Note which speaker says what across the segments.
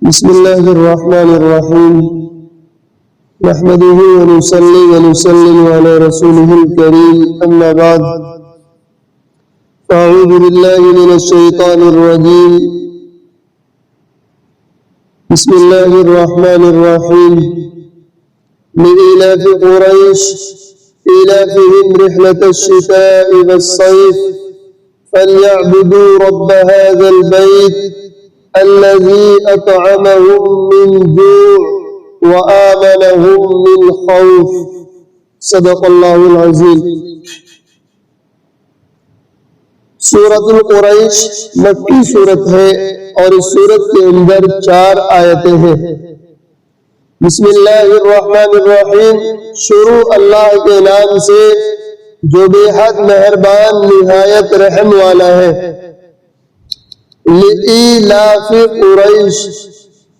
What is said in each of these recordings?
Speaker 1: بسم الله الرحمن الرحيم نحمده ونصلي ونسلم على رسوله الكريم أما بعد فأعوذ بالله من الشيطان الرجيم بسم الله الرحمن الرحيم لإيلاف قريش إيلافهم رحلة الشتاء والصيف فليعبدوا رب هذا البيت الذي أطعمهم من جوع وآمنهم من خوف صدق الله العظيم۔ سورۃ القریش مکی سورت ہے اور اس سورت کے اندر 4 آیتیں ہیں۔ بسم اللہ الرحمن الرحیم، شروع اللہ کے نام سے جو بے حد مہربان نہایت رحم والا ہے۔ لإیلاف قریش،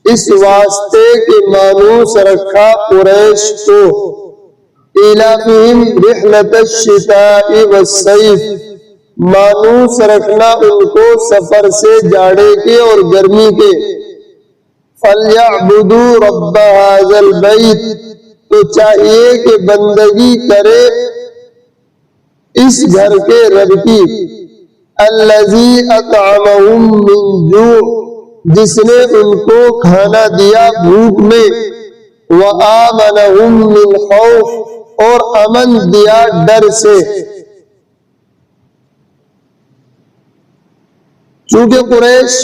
Speaker 1: اس واسطے کے مانوس رکھا قریش کو، ایلافہم رحلۃ الشتاء والصیف، مانوس رکھنا ان کو سفر سے جاڑے کے اور گرمی کے۔ فَلْيَعْبُدُوا رَبَّ هَذَا الْبَيْتِ، تو چاہیے کہ بندگی کرے اس گھر کے رب کی، الذی اطعمہم من جوع، جس نے ان کو کھانا دیا بھوک میں، وآمنہم من خوف، اور امن دیا ڈر سے۔ چونکہ قریش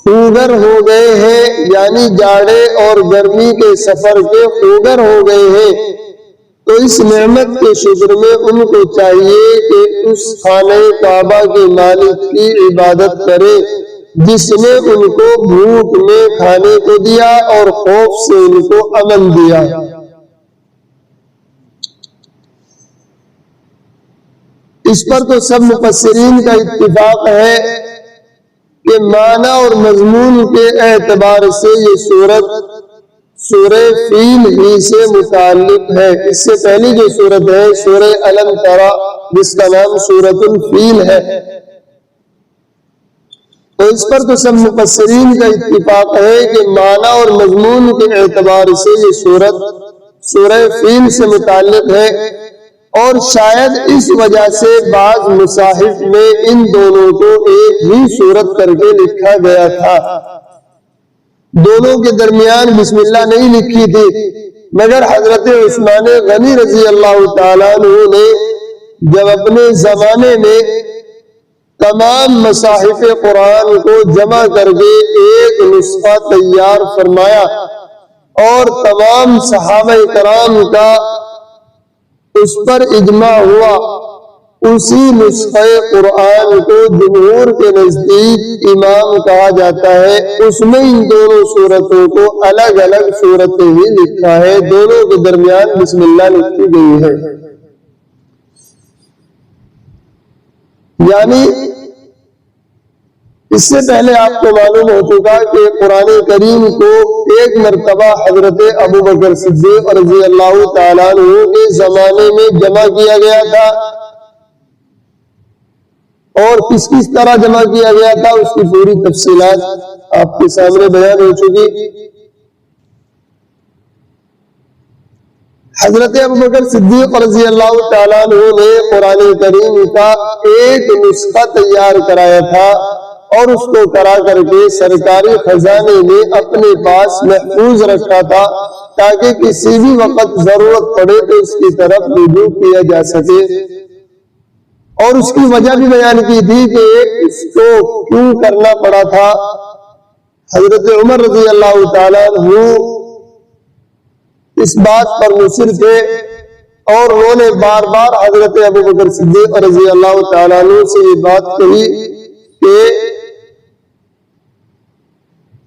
Speaker 1: خوگر ہو گئے ہیں، یعنی جاڑے اور گرمی کے سفر کے خوگر ہو گئے ہیں، تو اس نعمت کے شکر میں ان کو چاہیے کہ اس خانہ کعبہ کے مالک کی عبادت کرے جس نے ان کو بھوک میں کھانے کو دیا اور خوف سے ان کو امن دیا۔ اس پر تو سب مفسرین کا اتفاق ہے کہ معنی اور مضمون کے اعتبار سے یہ سورت سورہ فیل ہی سے متعلق ہے۔ اس سے پہلی جو سورت ہے سورہ الم تری، جس کا نام سورۃ الفیل ہے، تو اس پر تو سب مفسرین کا اتفاق ہے کہ معنی اور مضمون کے اعتبار سے یہ سورت سورہ فیل سے متعلق ہے، اور شاید اس وجہ سے بعض مصاحف میں ان دونوں کو ایک ہی سورت کر کے لکھا گیا تھا۔ دونوں کے درمیان بسم اللہ نہیں لکھی تھی، مگر حضرت عثمان غنی رضی اللہ تعالیٰ عنہ نے جب اپنے زمانے میں تمام مصاحف قرآن کو جمع کر کے ایک نسخہ تیار فرمایا اور تمام صحابہ کرام کا اس پر اجماع ہوا، اسی نسخہ قرآن کو جمہور کے نزدیک امام کہا جاتا ہے۔ اس میں ان دونوں سورتوں کو الگ الگ سورتیں ہی لکھا ہے، دونوں کے درمیان بسم اللہ لکھی گئی ہے۔ یعنی اس سے پہلے آپ کو معلوم ہو چکا کہ قرآن کریم کو ایک مرتبہ حضرت ابوبکر صدیق رضی اللہ تعالیٰ عنہ کے زمانے میں جمع کیا گیا تھا، اور کس طرح جمع کیا گیا تھا اس کی پوری تفصیلات آپ کے سامنے بیان ہو چکی۔ حضرت ابوبکر صدیق رضی اللہ تعالیٰ عنہ نے قرآن کریم کا ایک نسخہ تیار کرایا تھا، اور اس کو کرا کر کے سرکاری خزانے میں اپنے پاس محفوظ رکھا تھا، تاکہ کسی بھی وقت ضرورت پڑے تو اس کی طرف رجوع کیا جا سکے۔ اور اس کی وجہ بھی بیان کی تھی کہ اس کو کیوں کرنا پڑا تھا۔ حضرت عمر رضی اللہ تعالیٰ عنہ اس بات پر مصر تھے، اور انہوں نے بار بار حضرت ابوبکر صدیق رضی اللہ تعالیٰ عنہ سے یہ بات کہی کہ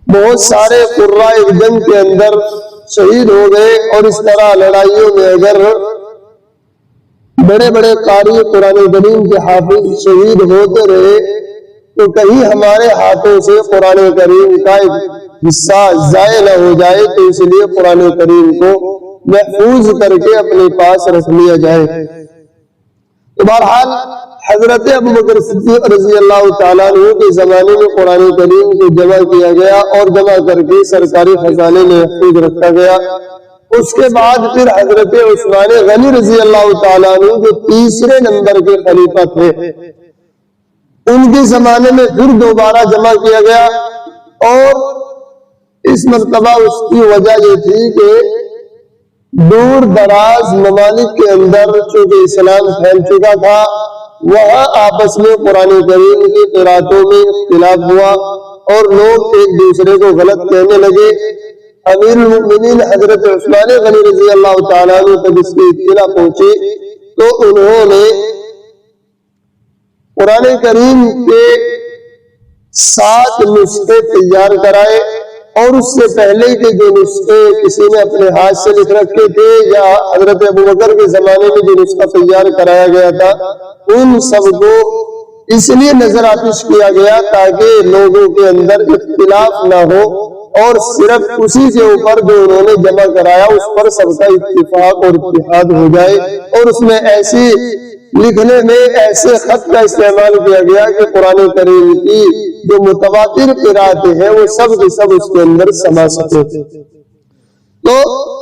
Speaker 1: بہت سارے قراء جنگ کے اندر شہید ہو گئے، اور اس طرح لڑائیوں میں اگر بڑے بڑے قاری قرآن کریم کے حافظ شہید ہوتے رہے تو کہیں ہمارے ہاتھوں سے قرآن کریم کا ایک حصہ ضائع نہ ہو جائے، تو اس لیے قرآن کریم کو محفوظ کر کے اپنے پاس رکھ لیا جائے۔ تو بہرحال حضرت ابوبکر صدیق رضی اللہ تعالیٰ عنہ کے زمانے میں قرآن کریم کو جمع کیا گیا اور جمع کر کے سرکاری خزانے میں محفوظ رکھا گیا۔ اس کے بعد پھر حضرت عثمان غنی رضی اللہ تعالیٰ عنہ جو تیسرے نمبر کے خلیفہ تھے، ان کے زمانے میں پھر دوبارہ جمع کیا گیا، اور اس مرتبہ اس کی وجہ یہ تھی کہ دور دراز ممالک کے اندر چونکہ اسلام پھیل چکا تھا، وہاں آپس میں قرآن کریم کی قراتوں میں اختلاف ہوا اور لوگ ایک دوسرے کو غلط کہنے لگے۔ امیر المؤمنین حضرت عثمان غنی رضی اللہ تعالیٰ عنہ تک اس کی اطلاع پہنچی تو انہوں نے قرآن کریم کے 7 نسخے تیار کرائے، اور اس سے پہلے کے جو نسخے کسی نے اپنے ہاتھ سے لکھ رکھے تھے یا حضرت ابوبکر کے زمانے میں جو نسخہ تیار کرایا گیا تھا، ان سب کو اس لیے نظر آتش کیا گیا تاکہ لوگوں کے اندر اختلاف نہ ہو، اور صرف اسی کے اوپر جو انہوں نے جمع کرایا اس پر سب کا اتفاق اور اتحاد ہو جائے، اور اس میں ایسی لکھنے میں ایسے خط کا استعمال کیا گیا کہ قرآن کریم کی جو متواتر قرأتیں ہیں وہ سب کے سب اس کے اندر سما سکے۔ تو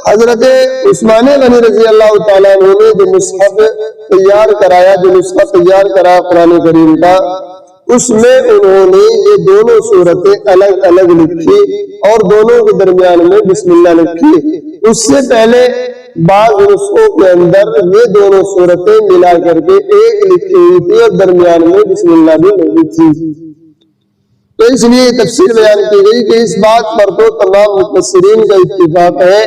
Speaker 1: حضرت عثمان غنی رضی اللہ تعالیٰ عنہ نے جو مصحف تیار کرایا، جو نسخہ تیار کرایا قرآن کریم کا، اس میں انہوں نے یہ دونوں صورتیں الگ الگ لکھی اور دونوں کے درمیان میں بسم اللہ لکھی۔ اس سے پہلے بعض نسخوں کے اندر یہ دونوں صورتیں ملا کر کے ایک لکھی ہوئی تھی اور درمیان میں بسم اللہ بھی نہیں تھی۔ تو اس لیے تفسیر بیان کی گئی کہ اس بات پر تو تمام مفسرین کا اتفاق ہے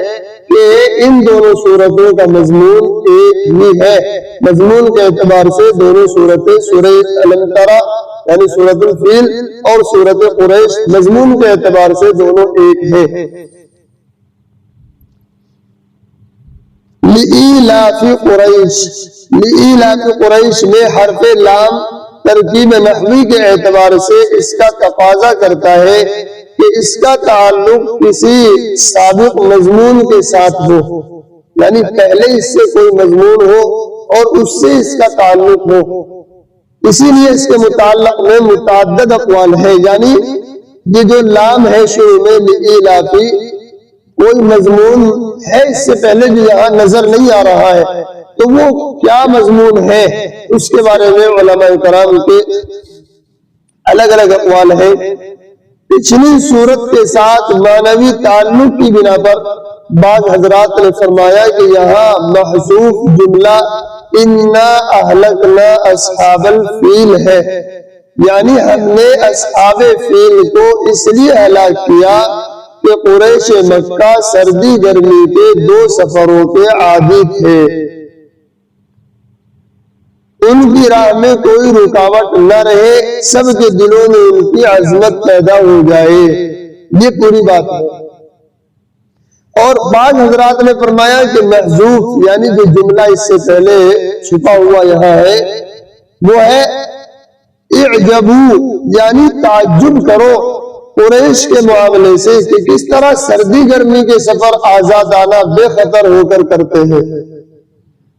Speaker 1: کہ ان دونوں صورتوں کا مضمون ایک ہی ہے۔ مضمون کے اعتبار سے دونوں صورتیں سورہ الم ترى یعنی سورۃ الفیل اور سورۃ قریش مضمون کے اعتبار سے دونوں ایک ہیں۔ لإیلاف قریش، لإیلاف قریش میں حرف لام ترکیب نحوی کے اعتبار سے اس کا تقاضا کرتا ہے کہ اس کا تعلق کسی سابق مضمون کے ساتھ ہو، یعنی پہلے اس سے کوئی مضمون ہو اور اس سے اس کا تعلق ہو۔ اسی لیے اس کے متعلق میں متعدد اقوال ہے، یعنی یہ جو لام ہے شروع میں لإیلافی، کوئی مضمون ہے اس سے پہلے جو یہاں نظر نہیں آ رہا ہے، تو وہ کیا مضمون ہے اس کے بارے میں علماء کرام کے الگ الگ اقوال ہیں۔ پچھلی صورت کے ساتھ معنوی تعلق کی بنا پر بعض حضرات نے فرمایا کہ یہاں محذوف جملہ انا اہلکنا اصحاب الفیل ہے، یعنی ہم نے اصحاب فیل کو اس لیے ہلاک کیا کہ قریش مکہ سردی گرمی کے 2 سفروں کے عادی تھے، ان کی راہ میں کوئی رکاوٹ نہ رہے، سب کے دلوں میں ان کی عظمت پیدا ہو جائے، یہ پوری بات ہے۔ اور بعض حضرات نے فرمایا کہ محذوف یعنی جو جملہ اس سے پہلے چھپا ہوا یہاں ہے وہ ہے اعجبو، یعنی تعجب کرو قریش کے معاملے سے کہ کس طرح سردی گرمی کے سفر آزادانہ بے خطر ہو کر کرتے ہیں۔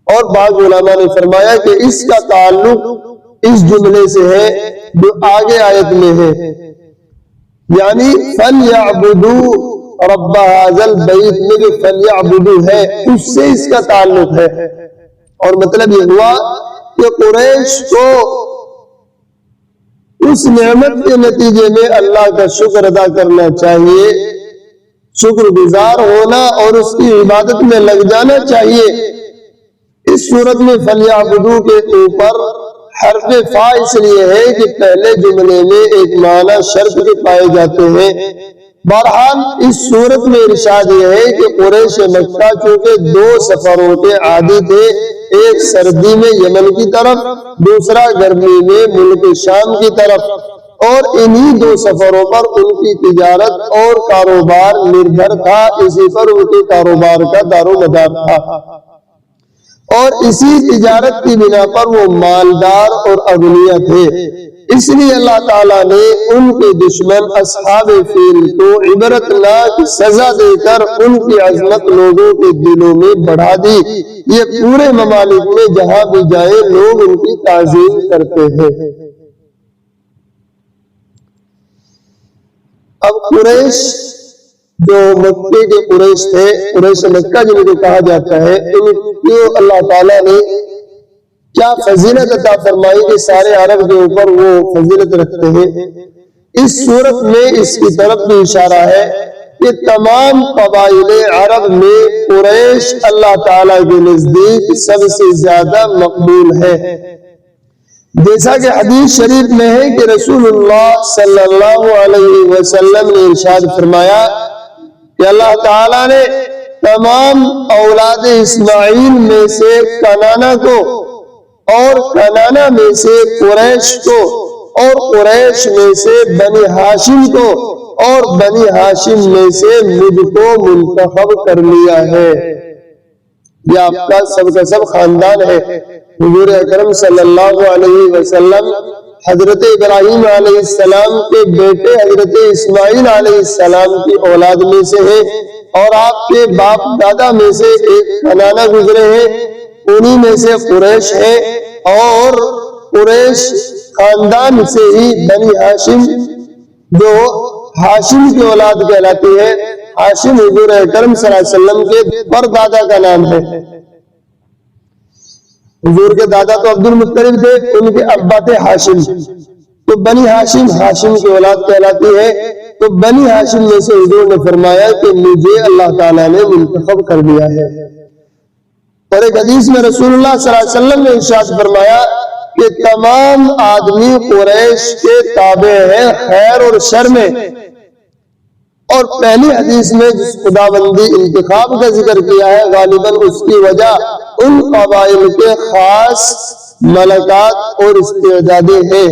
Speaker 1: اور بعض علماء نے فرمایا کہ اس کا تعلق اس جملے سے ہے جو آگے آیت میں ہے، یعنی فَلْيَعْبُدُوا رَبَّ هَذَا الْبَيْتِ میں جو فَلْيَعْبُدُوا ہے اس سے اس کا تعلق ہے۔ اور مطلب یہ ہوا کہ قریش کو اس نعمت کے نتیجے میں اللہ کا شکر ادا کرنا چاہیے، شکر گزار ہونا اور اس کی عبادت میں لگ جانا چاہیے۔ اس صورت میں فَلْيَعْبُدُوا کے اوپر حرف فا اس لیے ہے کہ پہلے جملے میں ایک معنی شرط کے پائے جاتے ہیں۔ بہرحال اس صورت میں ارشاد یہ ہے کہ قریش مکہ چونکہ 2 سفروں کے عادی تھے، ایک سردی میں یمن کی طرف، دوسرا گرمی میں ملک شام کی طرف، اور انہی 2 سفروں پر ان کی تجارت اور کاروبار نربھر تھا، اسی پر ان کے کاروبار کا دار و مدار تھا، اور اسی تجارت کی بنا پر وہ مالدار اور اغنیا تھے۔ اس لیے اللہ تعالیٰ نے ان کے دشمن اصحاب فیل کو عبرتناک سزا دے کر ان کی عظمت لوگوں کے دلوں میں بڑھا دی۔ یہ پورے ممالک میں جہاں بھی جائیں لوگ ان کی تعظیم کرتے ہیں۔ اب قریش جو مکے کے قریش تھے، قریش مکہ جن کو کہا جاتا ہے، ان کو اللہ تعالیٰ نے کیا فضیلت عطا فرمائی کہ سارے عرب کے اوپر وہ فضیلت رکھتے ہیں۔ اس صورت میں اس کی طرف بھی اشارہ ہے کہ تمام قبائل عرب میں قریش اللہ تعالیٰ کے نزدیک سب سے زیادہ مقبول ہے۔ جیسا کہ حدیث شریف میں ہے کہ رسول اللہ صلی اللہ علیہ وسلم نے ارشاد فرمایا کہ اللہ تعالیٰ نے تمام اولاد اسماعیل میں سے کنانہ کو اور کنانہ میں سے قریش کو اور قریش میں سے بنی ہاشم کو اور بنی ہاشم میں سے مجھ کو منتخب کر لیا ہے۔ یہ آپ کا سب خاندان ہے۔ حضور اکرم صلی اللہ علیہ وسلم حضرت ابراہیم علیہ السلام کے بیٹے حضرت اسماعیل علیہ السلام کی اولاد میں سے ہے، اور آپ کے باپ دادا میں سے ایک کنانہ گزرے ہیں، انہی میں سے قریش ہے، اور قریش خاندان سے ہی بنی ہاشم جو ہاشم کی اولاد کہلاتی ہے۔ ہاشم حضور اکرم صلی اللہ علیہ وسلم کے پردادا کا نام ہے۔ حضور کے دادا تو عبد المطلب تھے، ان کے ابا تھے ہاشم، تو بنی ہاشم ہاشم کی اولاد کہلاتی ہے۔ تو بنی ہاشم میں سے حضور نے فرمایا کہ مجھے اللہ تعالیٰ نے منتخب کر دیا ہے۔ اور ایک حدیث میں رسول اللہ صلی اللہ علیہ وسلم نے ارشاد فرمایا کہ تمام آدمی قریش کے تابع ہیں خیر اور شر میں۔ اور پہلی حدیث میں جس خداوندی انتخاب کا ذکر کیا ہے، غالباً اس کی وجہ ان قبائل کے خاص ملکات اور استعدادیں ہیں۔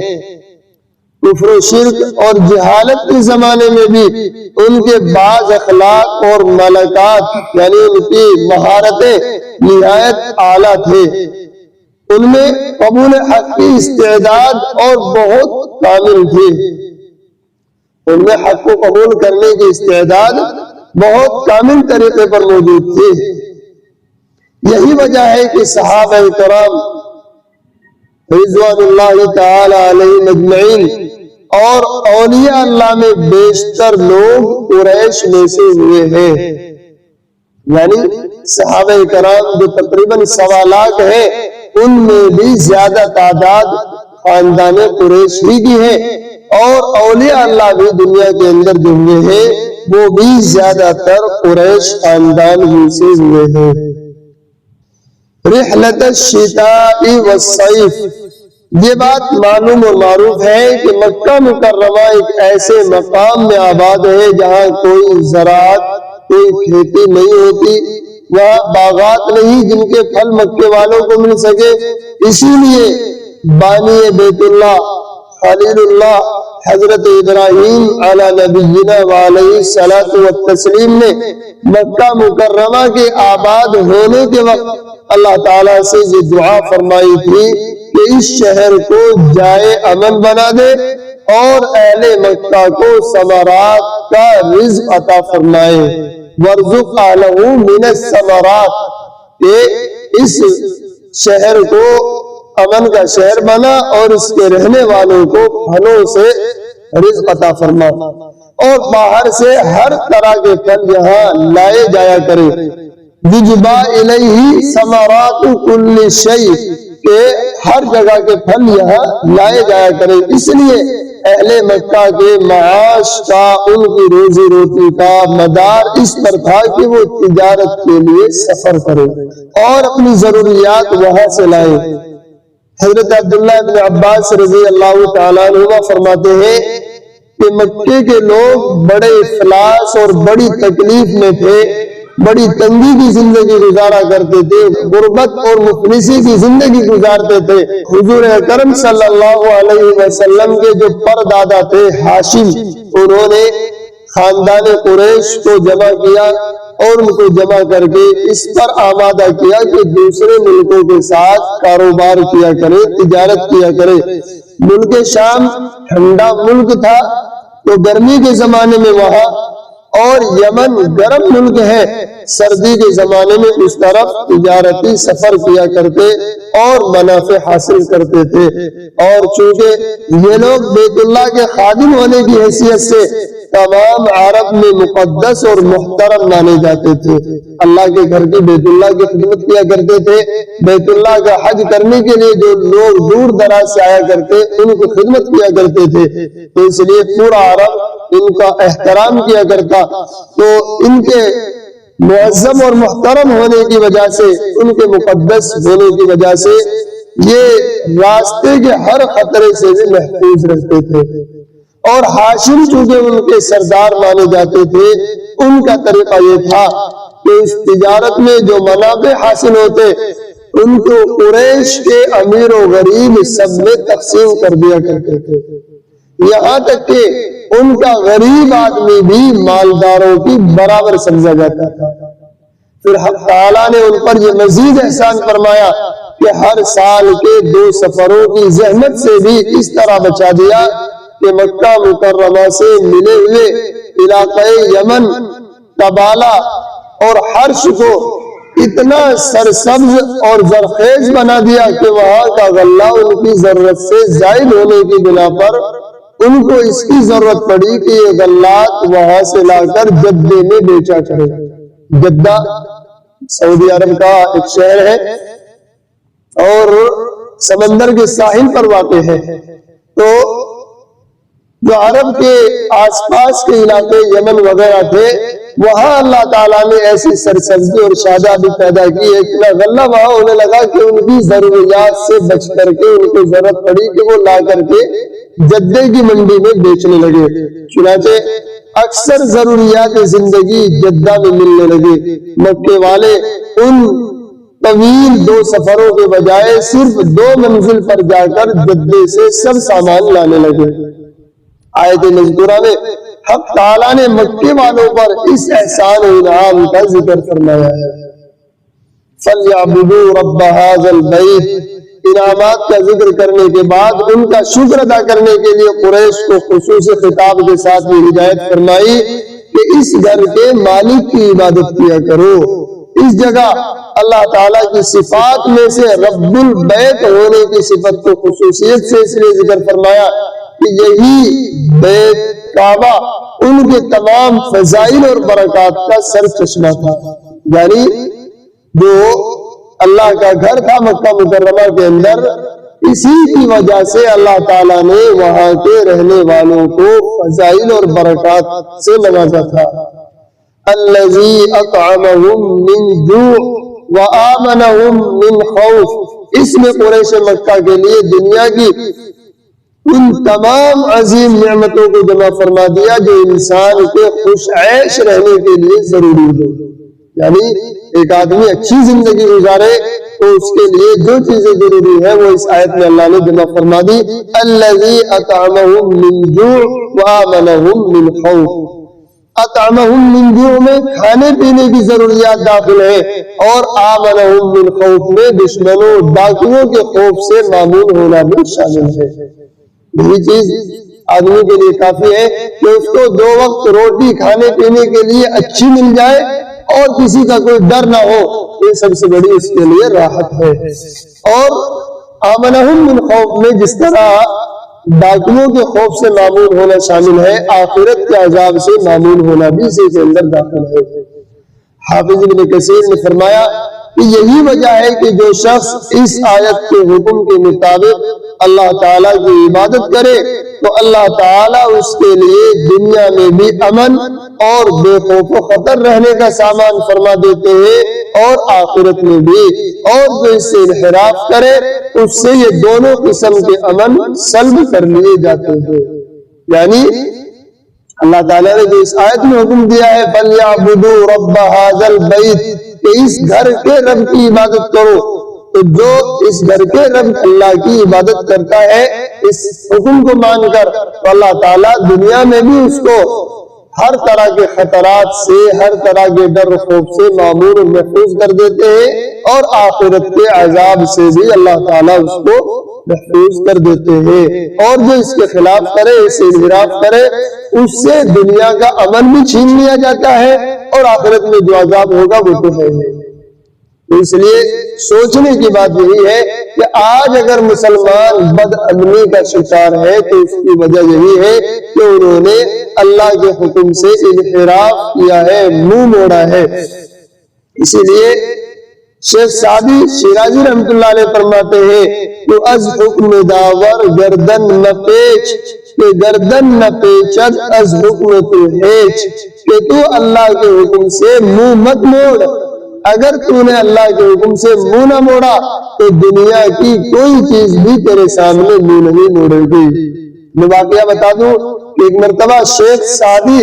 Speaker 1: کفر و شرک اور جہالت کے زمانے میں بھی ان کے بعض اخلاق اور ملکات یعنی ان کی مہارتیں نہایت اعلیٰ تھے۔ ان میں قبول حق کی استعداد اور بہت کامل تھی۔ ان میں حق کو قبول کرنے کی استعداد بہت کامل طریقے پر موجود تھی۔ یہی وجہ ہے کہ صحابہ کرام رضوان اللہ تعالی علیہم اجمعین اور اولیاء اللہ میں بیشتر لوگ قریش میں سے ہوئے ہیں۔ یعنی صحابہ کرام جو تقریباً 1.25 لاکھ ہیں، ان میں بھی زیادہ تعداد خاندان قریش ہی کی ہے، اور اولیاء اللہ بھی دنیا کے اندر جو ہوئے ہیں وہ بھی زیادہ تر قریش خاندان ہی سے ہوئے ہیں۔ رحلت الشتاء والصیف، یہ بات معلوم اور معروف ہے کہ مکہ مکرمہ ایک ایسے مقام میں آباد ہے جہاں کوئی زراعت کوئی کھیتی نہیں ہوتی، وہاں باغات نہیں جن کے پھل مکے والوں کو مل سکے۔ اسی لیے بانی بیت اللہ خلیل اللہ حضرت ابراہیم علی نبینا وعلیہ الصلاۃ والتسلیم نے مکہ مکرمہ کے آباد ہونے کے وقت اللہ تعالیٰ سے یہ دعا فرمائی تھی کہ اس شہر کو جائے امن بنا دے اور اہل مکہ کو ثمرات کا رزق عطا فرمائے۔ وارزق اہلہ من الثمرات، کہ اس شہر کو امن کا شہر بنا اور اس کے رہنے والوں کو پھلوں سے رزق عطا فرما، اور باہر سے ہر طرح کے پھل یہاں لائے جایا کرے۔ یجبا الیہ ثمرات کل شیء، کہ ہر جگہ کے پھل یہاں لائے جایا کرے۔ اس لیے اہل مکہ کے معاش کا، ان کی روزی روٹی کا مدار اس پر تھا کہ وہ تجارت کے لیے سفر کرے اور اپنی ضروریات وہاں سے لائے۔ حضرت عبداللہ ابن عباس رضی اللہ تعالیٰ عنہ فرماتے ہیں کہ مکے کے لوگ بڑے افلاس اور بڑی تکلیف میں تھے، بڑی تنگی کی زندگی گزارا کرتے تھے، غربت اور مفلسی کی زندگی گزارتے تھے۔ حضور اکرم صلی اللہ علیہ وسلم کے جو پردادا تھے ہاشم، انہوں نے خاندان قریش کو جمع کیا اور ان کو جمع کر کے اس پر آمادہ کیا کہ دوسرے ملکوں کے ساتھ کاروبار کیا کرے، تجارت کیا کرے۔ ملک شام ٹھنڈا ملک تھا تو گرمی کے زمانے میں وہاں، اور یمن گرم ملک ہے، سردی کے زمانے میں اس طرف تجارتی سفر کیا کرتے اور منافع حاصل کرتے تھے۔ اور چونکہ یہ لوگ بیت اللہ کے خادم ہونے کی حیثیت سے تمام عرب میں مقدس اور محترم مانے جاتے تھے، اللہ کے گھر کے بیت اللہ کی خدمت کیا کرتے تھے۔ بیت اللہ کا حج کرنے کے لیے جو لوگ دور دراز سے آیا کرتے ان کی خدمت کیا کرتے تھے، تو اس لیے پورا عرب ان کا احترام کیا کرتا۔ تو ان کے معظم اور محترم ہونے کی وجہ سے، ان کے مقدس ہونے کی وجہ سے یہ راستے کے ہر خطرے سے بھی محفوظ رہتے تھے۔ اور ہاشم چونکہ ان کے سردار مانے جاتے تھے، ان کا طریقہ یہ تھا کہ اس تجارت میں جو منافع حاصل ہوتے ان کو قریش کے امیر و غریب سب میں تقسیم کر دیا کرتے تھے، یہاں تک کہ ان کا غریب آدمی بھی مالداروں کی برابر سمجھا جاتا تھا۔ پھر حق تعالیٰ نے ان پر یہ مزید احسان فرمایا کہ ہر سال کے 2 سفروں کی زحمت سے بھی اس طرح بچا دیا کہ مکہ مکرمہ سے ملے ہوئے علاقہ یمن، تبالہ اور حرش کو اتنا سرسبز اور زرخیز بنا دیا کہ وہاں کا غلہ ان کی ضرورت سے زائد ہونے کی بنا پر ان کو اس کی ضرورت پڑی کہ یہ غلات وہاں سے لا کر جدے میں بیچا کرے۔ جدہ سعودی عرب کا ایک شہر ہے اور سمندر کے ساحل پر واقع ہے۔ تو جو عرب کے آس پاس کے علاقے یمن وغیرہ تھے، وہاں اللہ تعالیٰ نے ایسی سرسبزی اور شادابی پیدا کی، اتنا غلہ وہاں ہونے لگا کہ ان کی ضروریات سے بچ کر کے ان کو ضرورت پڑی کہ وہ لا کر کے جدے کی منڈی میں بیچنے لگے۔ چنانچہ اکثر ضروریات زندگی جدہ میں ملنے لگے۔ مکے والے ان طویل 2 سفروں کے بجائے صرف 2 منزل پر جا کر جدے سے سب سامان لانے لگے۔ آیت مذکورہ میں حق تعالیٰ نے مکے والوں پر اس احسان و انعام کا ذکر فرمایا ہے۔ فَلْيَعْبُدُوا رَبَّ هَذَا الْبَيْتِ، انعامات کا ذکر کرنے کے بعد ان کا شکر ادا کرنے کے لیے قریش کو خصوصی خطاب کے ساتھ یہ ہدایت فرمائی کہ اس گھر کے مالک کی عبادت کیا کرو۔ اس جگہ اللہ تعالیٰ کی صفات میں سے رب البیت ہونے کی صفت کو خصوصیت سے اس لیے ذکر فرمایا کہ یہی بیت کعبہ ان کے تمام فضائل اور برکات کا سر چشمہ تھا، یعنی جو اللہ کا گھر تھا مکہ مکرمہ کے اندر، اسی کی وجہ سے اللہ تعالیٰ نے وہاں کے رہنے والوں کو فضائل اور برکات سے نوازا تھا۔ الذی اطعمہم من جوع وآمنہم من خوف، اس میں قریش مکہ کے لیے دنیا کی ان تمام عظیم نعمتوں کو جمع فرما دیا جو انسان کے خوش عیش رہنے کے لیے ضروری ہے۔ یعنی ایک آدمی اچھی زندگی گزارے تو اس کے لیے جو چیزیں ضروری ہیں وہ اس آیت میں اللہ نے جمع فرما دی۔ الذی اطعمہم من جوع وآمنہم من خوف، اطعمہم من جوع میں کھانے پینے کی ضروریات داخل ہیں، اور آمنہم من خوف میں دشمنوں ڈاکوؤں کے خوف سے مامون ہونا بھی شامل ہے۔ یہی چیز آدمی کے لیے کافی ہے کہ اس کو 2 وقت روٹی کھانے پینے کے لیے اچھی مل جائے اور کسی کا کوئی ڈر نہ ہو، یہ سب سے بڑی اس کے لیے راحت ہے۔ اور آمنہم من خوف میں جس طرح ڈاکوؤں کے خوف سے معمول ہونا شامل ہے، آخرت کے عذاب سے معمول ہونا بھی اسی کے اندر داخل ہے۔ حافظ ابن کثیر نے فرمایا کہ یہی وجہ ہے کہ جو شخص اس آیت کے حکم کے مطابق اللہ تعالیٰ کی عبادت کرے تو اللہ تعالیٰ اس کے لیے دنیا میں بھی امن اور بے خوف و خطر رہنے کا سامان فرما دیتے ہیں اور آخرت میں بھی، اور جو اس سے انحراف کرے اس سے یہ دونوں قسم کے امن سلب کر لیے جاتے ہیں۔ یعنی اللہ تعالیٰ نے جو اس آیت میں حکم دیا ہے فَلْيَعْبُدُوا رَبَّ هَذَا الْبَيْتِ، کہ اس گھر کے رب کی عبادت کرو، تو جو اس گھر کے رب اللہ کی عبادت کرتا ہے اس حکم کو مان کر، تو اللہ تعالیٰ دنیا میں بھی اس کو ہر طرح کے خطرات سے، ہر طرح کے ڈر خوف سے معمور و محفوظ کر دیتے ہیں، اور آخرت کے عذاب سے بھی اللہ تعالیٰ اس کو محفوظ کر دیتے ہیں۔ اور جو اس کے خلاف کرے، اسے انحراف کرے، اس سے دنیا کا امن بھی چھین لیا جاتا ہے، اور آخرت میں جو عذاب ہوگا وہ تو ہے نہیں۔ تو اس لیے سوچنے کی بات یہی ہے کہ آج اگر مسلمان بد امنی کا شکار ہے تو اس کی وجہ یہی ہے کہ انہوں نے اللہ کے حکم سے انحراف کیا ہے، منہ موڑا ہے۔ اسی لیے شیخ سعدی شیرازی رحمۃ اللہ علیہ فرماتے ہیں تو از حکم داور گردن نہ پیچ، کہ گردن نہ پیچد از حکم تو ہیچ، کہ تو اللہ کے حکم سے منہ مت موڑ۔ اگر تو نے اللہ کے حکم سے منہ نہ موڑا تو دنیا کی کوئی چیز بھی تیرے سامنے منہ نہیں موڑے گی۔ میں واقعہ بتا دوں کہ ایک مرتبہ شیخ سعدی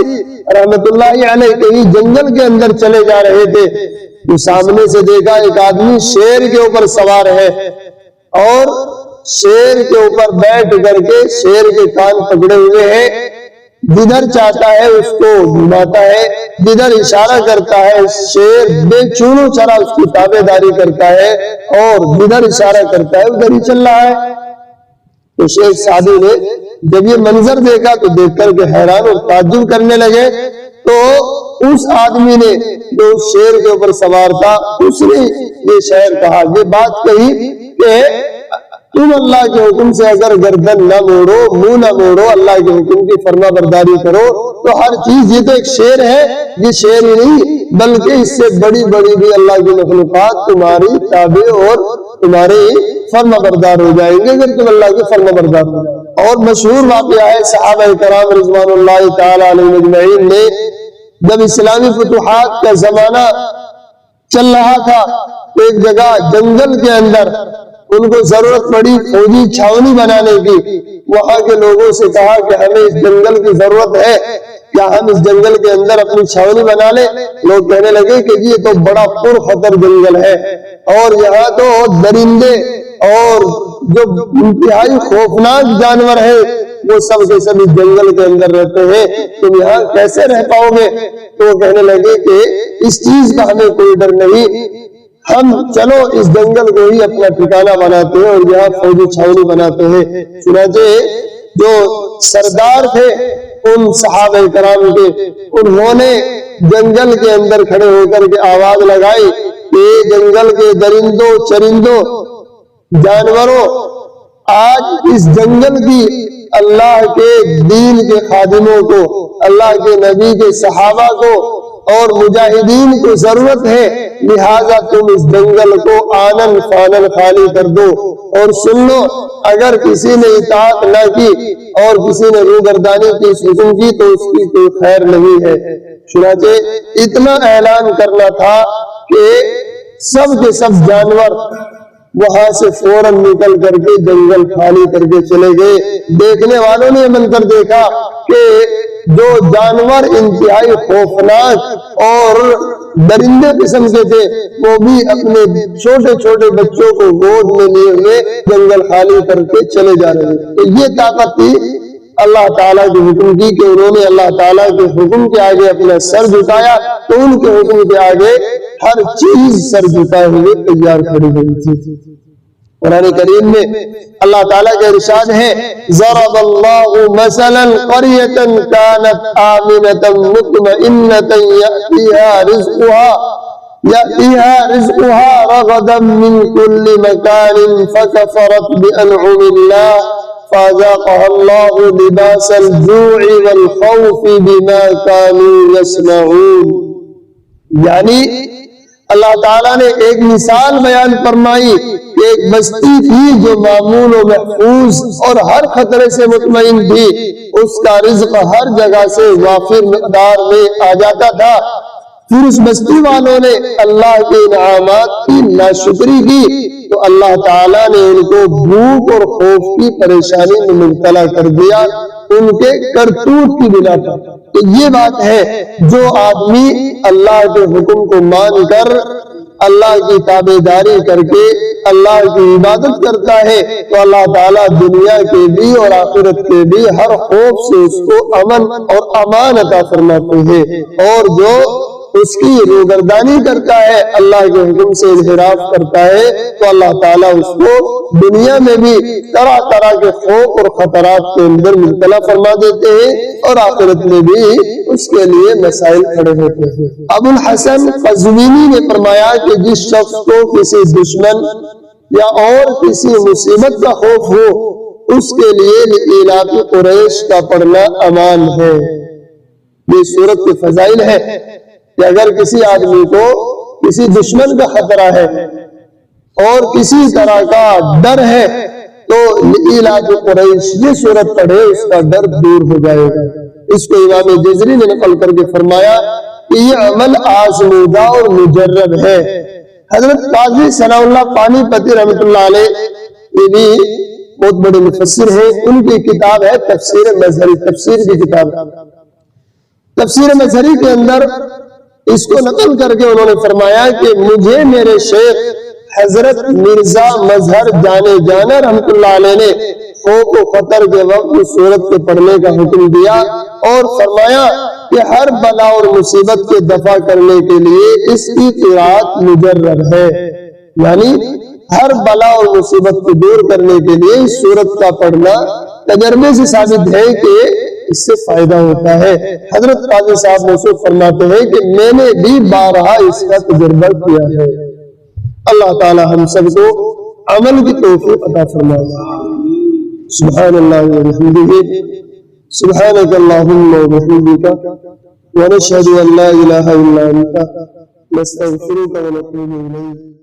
Speaker 1: رحمت اللہ علیہ کہیں جنگل کے اندر چلے جا رہے تھے، تو سامنے سے دیکھا ایک آدمی شیر کے اوپر سوار ہے، اور شیر کے اوپر بیٹھ کر کے شیر کے کان پکڑے ہوئے ہیں، جدھر چاہتا ہے اس کو گھماتا ہے، جدھر اشارہ کرتا ہے شیر بے چونو چرا اس کی تابع داری کرتا ہے، اور جدھر اشارہ کرتا ہے ادھر ہی چل رہا ہے۔ تو شیخ سعدی نے جب یہ منظر دیکھا تو دیکھ کر کے حیران اور تعجب کرنے لگے۔ تو اس آدمی نے جو شیر کے اوپر سوار تھا اس نے یہ شعر کہا، یہ بات کہی کہ تم اللہ کے حکم سے اگر گردن نہ موڑو، منہ نہ موڑو، اللہ کے حکم کی فرما برداری کرو تو ہر چیز، یہ تو ایک شیر ہے، یہ شیر ہی نہیں بلکہ اس سے بڑی بڑی بھی اللہ کی مخلوقات تمہاری تابع اور تمہارے فرما بردار ہو جائیں گے اگر تم اللہ کے فرما بردار ہو جائیں۔ اور مشہور واقعہ ہے صحابہ کرام رضوان اللہ تعالی علیہم اجمعین نے جب اسلامی فتوحات کا زمانہ چل رہا تھا تو ایک جگہ جنگل کے اندر ان کو ضرورت پڑی فوجی چھاونی بنانے کی۔ وہاں کے لوگوں سے کہا کہ ہمیں اس جنگل کی ضرورت ہے، کیا ہم اس جنگل کے اندر اپنی چھاونی بنا لیں؟ لوگ کہنے لگے کہ یہ تو بڑا پرخطر جنگل ہے، اور یہاں تو درندے اور جو انتہائی خوفناک جانور ہیں وہ سب کے سب اس جنگل کے اندر رہتے ہیں، تم یہاں کیسے رہ پاؤ گے؟ تو وہ کہنے لگے کہ اس چیز کا ہمیں کوئی ڈر نہیں، ہم چلو اس جنگل کو ہی اپنا ٹھکانہ بناتے ہیں اور یہاں فوجی چھاونی بناتے ہیں۔ چنانچہ جو سردار تھے ان صحابہ کرام کے، انہوں نے جنگل کے اندر کھڑے ہو کر کے آواز لگائی کہ جنگل کے درندوں، چرندوں، جانوروں، آج اس جنگل کی اللہ کے دین کے خادموں کو، اللہ کے نبی کے صحابہ کو اور مجاہدین کو ضرورت ہے، لہذا تم اس جنگل کو آنن فانن خالی کر دو۔ اور سن لو، اگر کسی نے اطاعت نہ کی اور کسی نے روگردانی کی اس حکم کی تو اس کی کوئی خیر نہیں ہے۔ چنانچہ اتنا اعلان کرنا تھا کہ سب کے سب جانور وہاں سے فوراً نکل کر کے جنگل خالی کر کے چلے گئے۔ دیکھنے والوں نے منظر دیکھا کہ جو جانور انتہائی خوفناک اور درندے قسم کے تھے وہ بھی اپنے چھوٹے چھوٹے بچوں کو گود میں لیے ہوئے جنگل خالی کر کے چلے جا رہے تھے۔ تو یہ طاقت تھی اللہ تعالیٰ کے حکم کی کہ انہوں نے اللہ تعالیٰ کے حکم کے آگے اپنا سر جھکایا تو ان کے حکم کے آگے ہر چیز سر جھکائے ہوئے تیار کھڑی ہوئی تھی۔ قرآن کریم میں اللہ تعالیٰ کا ارشاد ہے ضرب اللہ مثلا قریۃ کانت آمنۃ مطمئنۃ یأتیہا رزقها رغدا من کل مکان فکفرت بانعم اللہ فذاقها اللہ لباس الجوع والخوف بما كانوا يصنعون۔ یعنی اللہ تعالیٰ نے ایک مثال بیان فرمائی کہ ایک بستی تھی جو معمول و محفوظ اور ہر خطرے سے مطمئن تھی، اس کا رزق ہر جگہ سے وافر مقدار میں آ جاتا تھا۔ پھر اس بستی والوں نے اللہ کے انعامات کی ناشکری کی تو اللہ تعالیٰ نے ان کو بھوک اور خوف کی پریشانی میں مبتلا کر دیا ان کے کرتوت کی بنا پر۔ تو یہ بات ہے جو آدمی اللہ کے حکم کو مان کر اللہ کی تابعداری کر کے اللہ کی عبادت کرتا ہے تو اللہ تعالیٰ دنیا کے بھی اور آخرت کے بھی ہر خوف سے اس کو امن اور امان عطا فرماتے ہیں، اور جو اس کی روگردانی کرتا ہے، اللہ کے حکم سے انحراف کرتا ہے، تو اللہ تعالیٰ اس کو دنیا میں بھی طرح طرح کے خوف اور خطرات کے اندر مبتلا فرما دیتے ہیں، اور آخرت میں بھی اس کے لیے مسائل کھڑے ہوتے ہیں۔ ابو الحسن قزوینی نے فرمایا کہ جس شخص کو کسی دشمن یا اور کسی مصیبت کا خوف ہو، اس کے لیے لإیلاف قریش کا پڑھنا امان ہے۔ یہ سورت کے فضائل ہے کہ اگر کسی آدمی کو کسی دشمن کا خطرہ ہے اور کسی طرح کا ڈر ہے تو لإیلاف قریش یہ سورت پڑھے، اس کا ڈر دور ہو جائے گا۔ اس کو امام جزری نے نقل کر کے فرمایا کہ یہ عمل آزمودہ اور مجرب ہے۔ حضرت قاضی ثناء اللہ پانی پتی رحمۃ اللہ علیہ، یہ بھی بہت بڑے مفسر ہیں، ان کی کتاب ہے تفسیر مظہری، تفسیر کی کتاب۔ تفسیر مظہری کے اندر اس کو نقل کر کے انہوں نے فرمایا کہ مجھے میرے شیخ حضرت مرزا مظہر جانے جانا رحمۃ اللہ علیہ نے خوف و خطر کے وقت سورت کے پڑھنے کا حکم دیا، اور فرمایا کہ ہر بلا اور مصیبت کے دفع کرنے کے لیے اس کی قرات مجرب ہے، یعنی ہر بلا اور مصیبت کو دور کرنے کے لیے اس سورت کا پڑھنا تجربے سے ثابت ہے کہ اس سے فائدہ ہوتا ہے۔ حضرت قاضی صاحب موصوف فرماتے ہیں کہ میں نے بھی بارہا اس کا تجربہ کیا ہے۔ اللہ تعالی ہم سب کو عمل کی توفیق عطا فرمائے۔ سبحان اللہ و بحمدہ، سبحانک اللہم و بحمدک، ونشہد ان لا الہ الا انت، نستغفرک ونتوب الیک۔